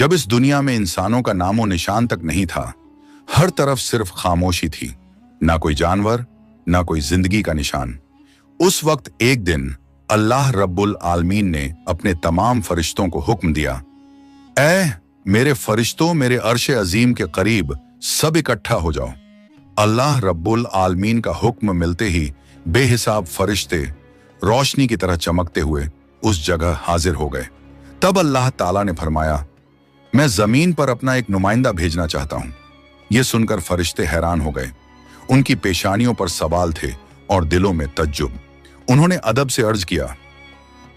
जब इस दुनिया में इंसानों का नामो निशान तक नहीं था, हर तरफ सिर्फ खामोशी थी, ना कोई जानवर, ना कोई जिंदगी का निशान। उस वक्त एक दिन अल्लाह रब्बुल आलमीन ने अपने तमाम फरिश्तों को हुक्म दिया, ऐ मेरे फरिश्तों, मेरे अर्श अजीम के करीब सब इकट्ठा हो जाओ। अल्लाह रब्बुल आलमीन का हुक्म मिलते ही बेहिसाब फरिश्ते रोशनी की तरह चमकते हुए उस जगह हाजिर हो गए। तब अल्लाह ताला ने फरमाया, मैं जमीन पर अपना एक नुमाइंदा भेजना चाहता हूं। यह सुनकर फरिश्ते हैरान हो गए। उनकी पेशानियों पर सवाल थे और दिलों में तज्जुब। उन्होंने अदब से अर्ज किया,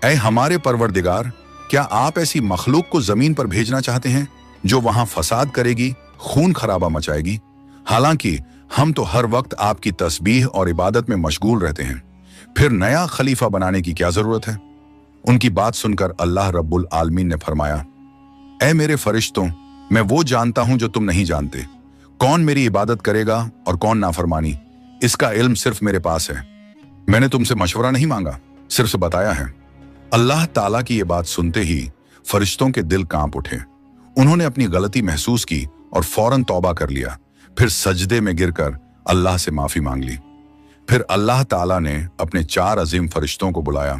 ऐ हमारे परवरदिगार, क्या आप ऐसी मखलूक को जमीन पर भेजना चाहते हैं जो वहां फसाद करेगी, खून खराबा मचाएगी? हालांकि हम तो हर वक्त आपकी तस्बीह और इबादत में मशगूल रहते हैं, फिर नया खलीफा बनाने की क्या जरूरत है? उनकी बात सुनकर अल्लाह रब्बुल आलमीन ने फरमाया, ऐ मेरे फरिश्तों, मैं वो जानता हूं जो तुम नहीं जानते। कौन मेरी इबादत करेगा और कौन नाफरमानी, इसका इल्म सिर्फ मेरे पास है। मैंने तुमसे मशवरा नहीं मांगा, सिर्फ बताया है। अल्लाह ताला की ये बात सुनते ही फरिश्तों के दिल कांप उठे। उन्होंने अपनी गलती महसूस की और फौरन तौबा कर लिया। फिर सजदे में गिरकर अल्लाह से माफी मांग ली। फिर अल्लाह ताला ने अपने 4 अजीम फरिश्तों को बुलाया,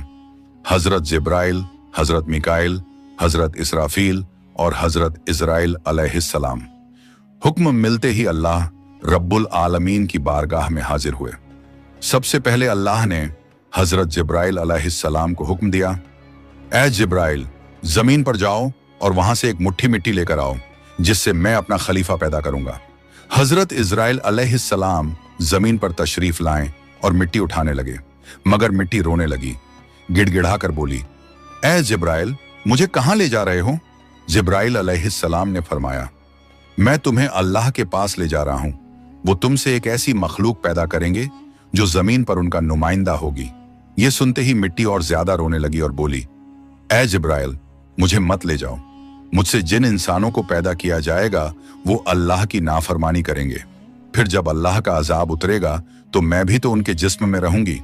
हजरत जिब्राइल, हजरत मिकाइल, हजरत इसराफील और हजरत इजराइल अलैहिस्सलाम। हुक्म मिलते ही अल्लाह रब्बुल आलमीन की बारगाह में हाजिर हुए। सबसे पहले अल्लाह ने हजरत जिब्राइल अलैहिस्सलाम को हुक्म दिया, ऐ जिब्राइल, जमीन पर जाओ और वहां से एक मुट्ठी मिट्टी लेकर आओ, जिससे मैं अपना खलीफा पैदा करूंगा। हजरत इजराइल अलैहिस्सलाम जमीन पर तशरीफ लाएं और मिट्टी उठाने लगे, मगर मिट्टी रोने लगी। गिड़गिड़ाकर बोली, ऐ जिब्राइल, मुझे कहां ले जा रहे हो? जिब्राइल अलैहिस्सलाम ने फरमाया, मैं तुम्हें अल्लाह के पास ले जा रहा हूं। वो तुमसे एक ऐसी मखलूक पैदा करेंगे जो जमीन पर उनका नुमाइंदा होगी। ये सुनते ही मिट्टी और ज्यादा रोने लगी और बोली, ऐ जिब्राइल, मुझे मत ले जाओ। मुझसे जिन इंसानों को पैदा किया जाएगा वो अल्लाह की नाफरमानी करेंगे। फिर जब अल्लाह का अजाब उतरेगा तो मैं भी तो उनके जिस्म में रहूंगी।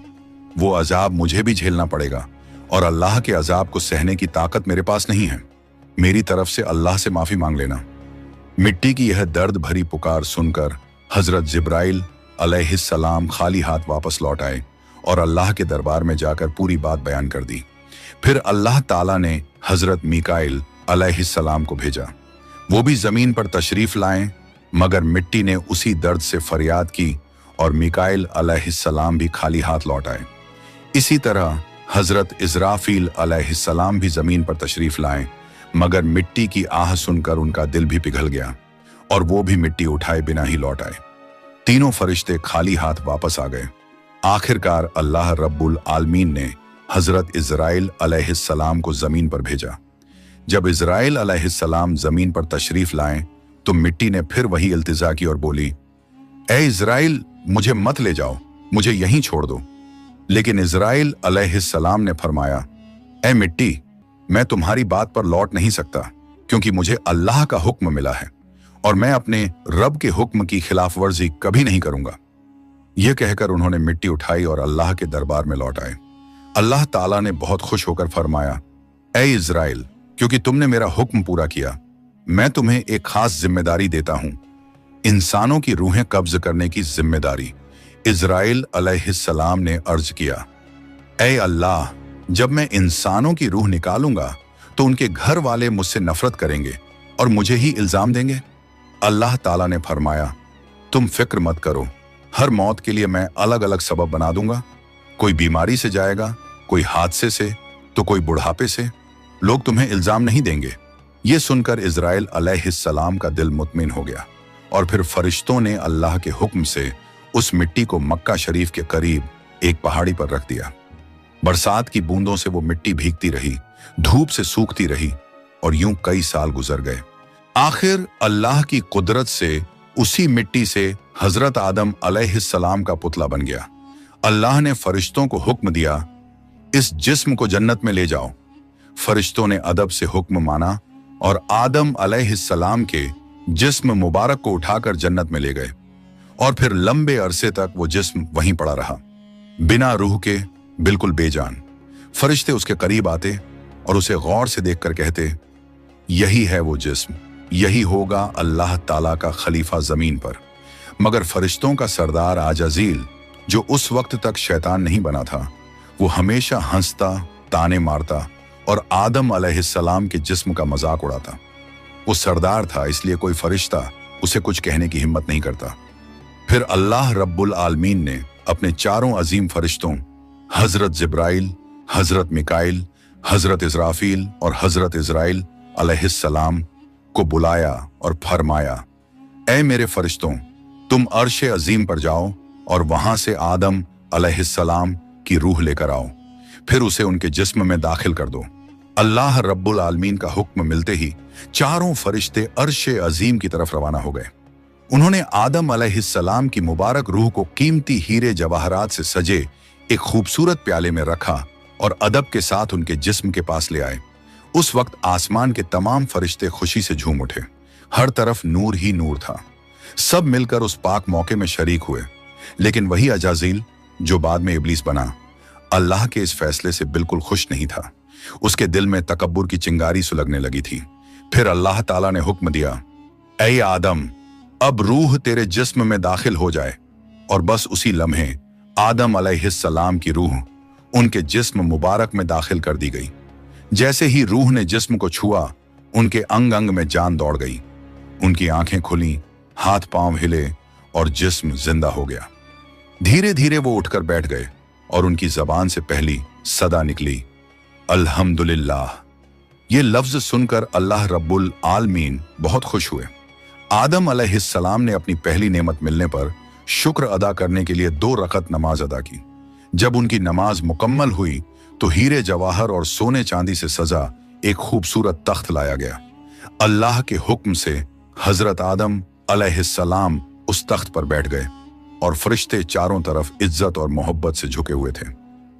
वो अजाब मुझे भी झेलना पड़ेगा और अल्लाह के अजाब को सहने की ताकत मेरे पास नहीं है। मेरी तरफ से अल्लाह से माफी मांग लेना। मिट्टी की यह दर्द भरी पुकार सुनकर हजरत जिब्राइल अलैहिस्सलाम खाली हाथ वापस लौट आए और अल्लाह के दरबार में जाकर पूरी बात बयान कर दी। फिर अल्लाह ताला ने हजरत मिकाइल अलैहिस्सलाम को भेजा। वो भी जमीन पर तशरीफ लाएं, मगर मिट्टी ने उसी दर्द से फरियाद की और मिकाइल अलैहिस्सलाम भी खाली हाथ लौट आए। इसी तरह हजरत इजराफील अलैहिस्सलाम भी जमीन पर तशरीफ लाएं, मगर मिट्टी की आह सुनकर उनका दिल भी पिघल गया और वो भी मिट्टी उठाए बिना ही लौट आए। तीनों फरिश्ते खाली हाथ वापस आ गए। आखिरकार अल्लाह रब्बुल आलमीन ने हजरत इजराइल अलैहिस्सलाम को जमीन पर भेजा। जब इजराइल अलैहिस्सलाम जमीन पर तशरीफ लाएं तो मिट्टी ने फिर वही इल्तिजा की और बोली, ऐ इजराइल, मुझे मत ले जाओ, मुझे यहीं छोड़ दो। लेकिन इजराइल अलैहिस्सलाम ने फरमाया, ऐ मिट्टी, मैं तुम्हारी बात पर लौट नहीं सकता, क्योंकि मुझे अल्लाह का हुक्म मिला है और मैं अपने रब के हुक्म की खिलाफ वर्जी कभी नहीं करूंगा। यह कहकर उन्होंने मिट्टी उठाई और अल्लाह के दरबार में लौट आए। अल्लाह ताला ने बहुत खुश होकर फरमाया, ऐ इजराइल, क्योंकि तुमने मेरा हुक्म पूरा किया, मैं तुम्हें एक खास जिम्मेदारी देता हूं, इंसानों की रूहें कब्ज करने की जिम्मेदारी। इजराइल अलैहिस्सलाम ने अर्ज किया, ऐ अल्लाह, जब मैं इंसानों की रूह निकालूंगा तो उनके घर वाले मुझसे नफरत करेंगे और मुझे ही इल्जाम देंगे। अल्लाह ताला ने फरमाया, तुम फिक्र मत करो, हर मौत के लिए मैं अलग अलग सबब बना दूंगा। कोई बीमारी से जाएगा, कोई हादसे से, तो कोई बुढ़ापे से। लोग तुम्हें इल्जाम नहीं देंगे। ये सुनकर इजराइल अलैहिस्सलाम का दिल मुतमिन हो गया और फिर फरिश्तों ने अल्लाह के हुक्म से उस मिट्टी को मक्का शरीफ के करीब एक पहाड़ी पर रख दिया। बरसात की बूंदों से वो मिट्टी भीगती रही, धूप से सूखती रही और यूं कई साल गुजर गए। आखिर अल्लाह की कुदरत से उसी मिट्टी से हजरत आदम अलैहिस्सलाम का पुतला बन गया। अल्लाह ने फरिश्तों को हुक्म दिया, इस जिस्म को जन्नत में ले जाओ। फरिश्तों ने अदब से हुक्म माना और आदम अलैहिस्सलाम के जिस्म मुबारक को उठाकर जन्नत में ले गए और फिर लंबे अरसे तक वो जिस्म वहीं पड़ा रहा, बिना रूह के, बिल्कुल बेजान। फरिश्ते उसके करीब आते और उसे गौर से देखकर कहते, यही है वो जिस्म, यही होगा अल्लाह ताला का खलीफा जमीन पर। मगर फरिश्तों का सरदार आजाजील, जो उस वक्त तक शैतान नहीं बना था, वो हमेशा हंसता, ताने मारता और आदम अलैहिस्सलाम के जिस्म का मजाक उड़ाता। वो सरदार था, इसलिए कोई फरिश्ता उसे कुछ कहने की हिम्मत नहीं करता। फिर अल्लाह रब्बुल आलमीन ने अपने चारों अजीम फरिश्तों हजरत जिब्राइल, हजरत मिकाइल, हजरत इजराफील और हजरत इजराइल अलैहिस्सलाम को बुलाया और फरमाया, ऐ मेरे फरिश्तों, तुम अर्श अजीम पर जाओ और वहां से आदम अलैहिस्सलाम की रूह लेकर आओ, फिर उसे उनके जिस्म में दाखिल कर दो। अल्लाह रब्बुल आलमीन का हुक्म मिलते ही चारों फरिश्ते अर्श अजीम की तरफ रवाना हो गए। उन्होंने आदम अलैहिस्सलाम की मुबारक रूह को कीमती हीरे जवाहरात से सजे एक खूबसूरत प्याले में रखा और अदब के साथ उनके जिस्म के पास ले आए। उस वक्त आसमान के तमाम फरिश्ते खुशी से झूम उठे। हर तरफ नूर ही नूर था। सब मिलकर उस पाक मौके में शरीक हुए। लेकिन वही अजाजील, जो बाद में इब्लीस बना, अल्लाह के इस फैसले से बिल्कुल खुश नहीं था। उसके दिल में तकब्बुर की चिंगारी सुलगने लगी थी। फिर अल्लाह ताला ने हुक्म दिया, ऐ आदम, अब रूह तेरे जिस्म में दाखिल हो जाए। और बस उसी लम्हे आदम अलैहिस्सलाम की रूह उनके जिस्म मुबारक में दाखिल कर दी गई। जैसे ही रूह ने जिस्म को छुआ, उनके अंग अंग में जान दौड़ गई। उनकी आंखें खुली, हाथ पांव हिले और जिस्म जिंदा हो गया। धीरे धीरे वो उठकर बैठ गए और उनकी जबान से पहली सदा निकली, अल्हम्दुलिल्लाह। ये लफ्ज सुनकर अल्लाह रब्बुल आलमीन बहुत खुश हुए। आदम अलैहिस्सलाम ने अपनी पहली नेमत मिलने पर शुक्र अदा करने के लिए 2 रकत नमाज अदा की। जब उनकी नमाज मुकम्मल हुई तो हीरे जवाहर और सोने चांदी से सजा एक खूबसूरत तख्त लाया गया। अल्लाह के हुक्म से हजरत आदम अलैहिस्सलाम उस तख्त पर बैठ गए और फरिश्ते चारों तरफ इज्जत और मोहब्बत से झुके हुए थे।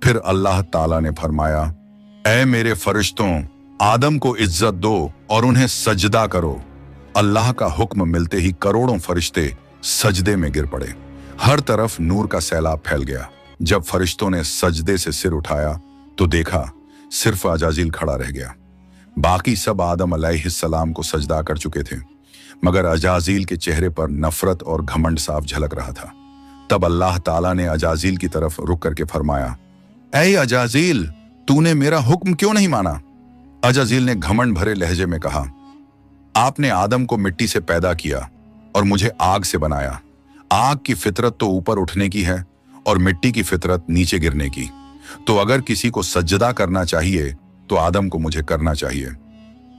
फिर अल्लाह ताला ने फरमाया, ऐ मेरे फरिश्तों, आदम को इज्जत दो और उन्हें सजदा करो। अल्लाह का हुक्म मिलते ही करोड़ों फरिश्ते सजदे में गिर पड़े। हर तरफ नूर का सैलाब फैल गया। जब फरिश्तों ने सजदे से सिर उठाया तो देखा सिर्फ अजाजील खड़ा रह गया। बाकी सब आदम अलैहिस्सलाम को सजदा कर चुके थे, मगर अजाजील के चेहरे पर नफरत और घमंड साफ झलक रहा था। तब अल्लाह ताला ने अजाजील की तरफ रुक करके फरमाया, ऐ अजाजील, तूने मेरा हुक्म क्यों नहीं माना? अजाजील ने घमंड भरे लहजे में कहा, आपने आदम को मिट्टी से पैदा किया और मुझे आग से बनाया। आग की फितरत तो ऊपर उठने की है और मिट्टी की फितरत नीचे गिरने की। तो अगर किसी को सजदा करना चाहिए तो आदम को मुझे करना चाहिए।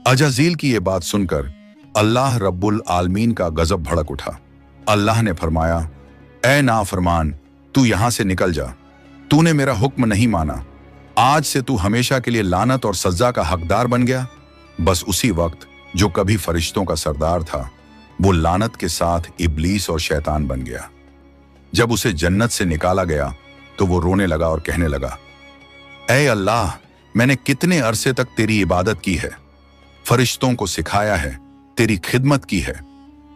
अजाजील की ये बात सुनकर अल्लाह रब्बुल आलमीन का गजब भड़क उठा। अल्लाह ने फरमाया, ऐ नाफरमान, तू यहां से निकल जा। तूने मेरा हुक्म नहीं माना। आज से तू हमेशा के लिए लानत और सजा का हकदार बन गया। बस उसी वक्त जो कभी फरिश्तों का सरदार था, वो लानत के साथ इब्लीस और शैतान बन गया। जब उसे जन्नत से निकाला गया तो वो रोने लगा और कहने लगा, ऐ अल्लाह, मैंने कितने अरसे तक तेरी इबादत की है, फरिश्तों को सिखाया है, तेरी खिदमत की है,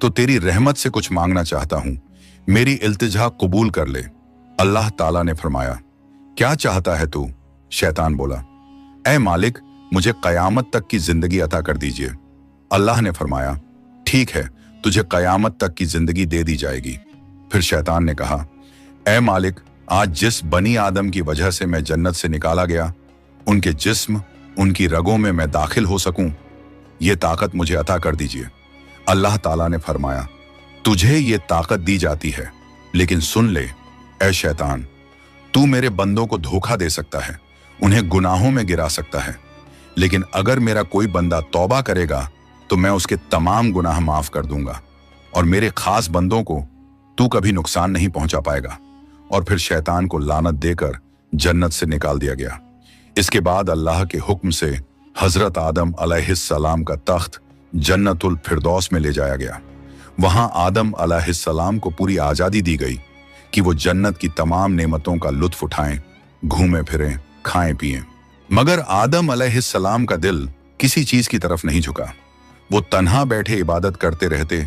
तो तेरी रहमत से कुछ मांगना चाहता हूं। मेरी इल्तिजा कबूल कर ले। अल्लाह ताला ने फरमाया, क्या चाहता है तू? शैतान बोला, ऐ मालिक, मुझे कयामत तक की जिंदगी अता कर दीजिए। अल्लाह ने फरमाया, ठीक है, तुझे कयामत तक की जिंदगी दे दी जाएगी। फिर शैतान ने कहा, ऐ मालिक, आज जिस बनी आदम की वजह से मैं जन्नत से निकाला गया, उनके जिस्म, उनकी रगों में मैं दाखिल हो सकूं, ये ताकत मुझे अता कर दीजिए। अल्लाह ताला ने फरमाया, तुझे ये ताकत दी जाती है, लेकिन सुन ले ऐ शैतान, तू मेरे बंदों को धोखा दे सकता है, उन्हें गुनाहों में गिरा सकता है, लेकिन अगर मेरा कोई बंदा तौबा करेगा तो मैं उसके तमाम गुनाह माफ कर दूंगा और मेरे खास बंदों को तू कभी नुकसान नहीं पहुंचा पाएगा। और फिर शैतान को लानत देकर जन्नत से निकाल दिया गया। इसके बाद अल्लाह के हुक्म से हजरत आदम अलैहिस्सलाम का तख्त जन्नतुल फिरदौस में ले जाया गया। वहां आदम अलैहिस्सलाम को पूरी आजादी दी गई कि वो जन्नत की तमाम नेमतों का लुत्फ उठाएं, घूमें फिरें, खाएं पिएं। मगर आदम अलैहिस्सलाम का दिल किसी चीज की तरफ नहीं झुका। वो तन्हा बैठे इबादत करते रहते।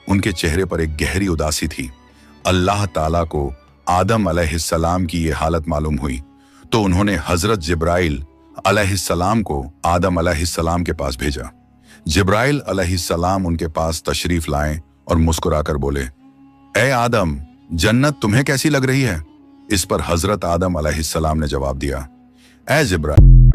उनके चेहरे पर एक गहरी उदासी थी। अल्लाह ताला को आदम अलैहिस्सलाम की ये हालत मालूम हुई तो उन्होंने हजरत जिब्राइल अलैहिस्सलाम को आदम अलैहिस्सलाम के पास भेजा। जिब्राइल अलैहिस्सलाम उनके पास तशरीफ लाए और मुस्कुराकर बोले, ए आदम, जन्नत तुम्हें कैसी लग रही है? इस पर हजरत आदम अलैहिस्सलाम ने जवाब दिया, ए जिब्राइल,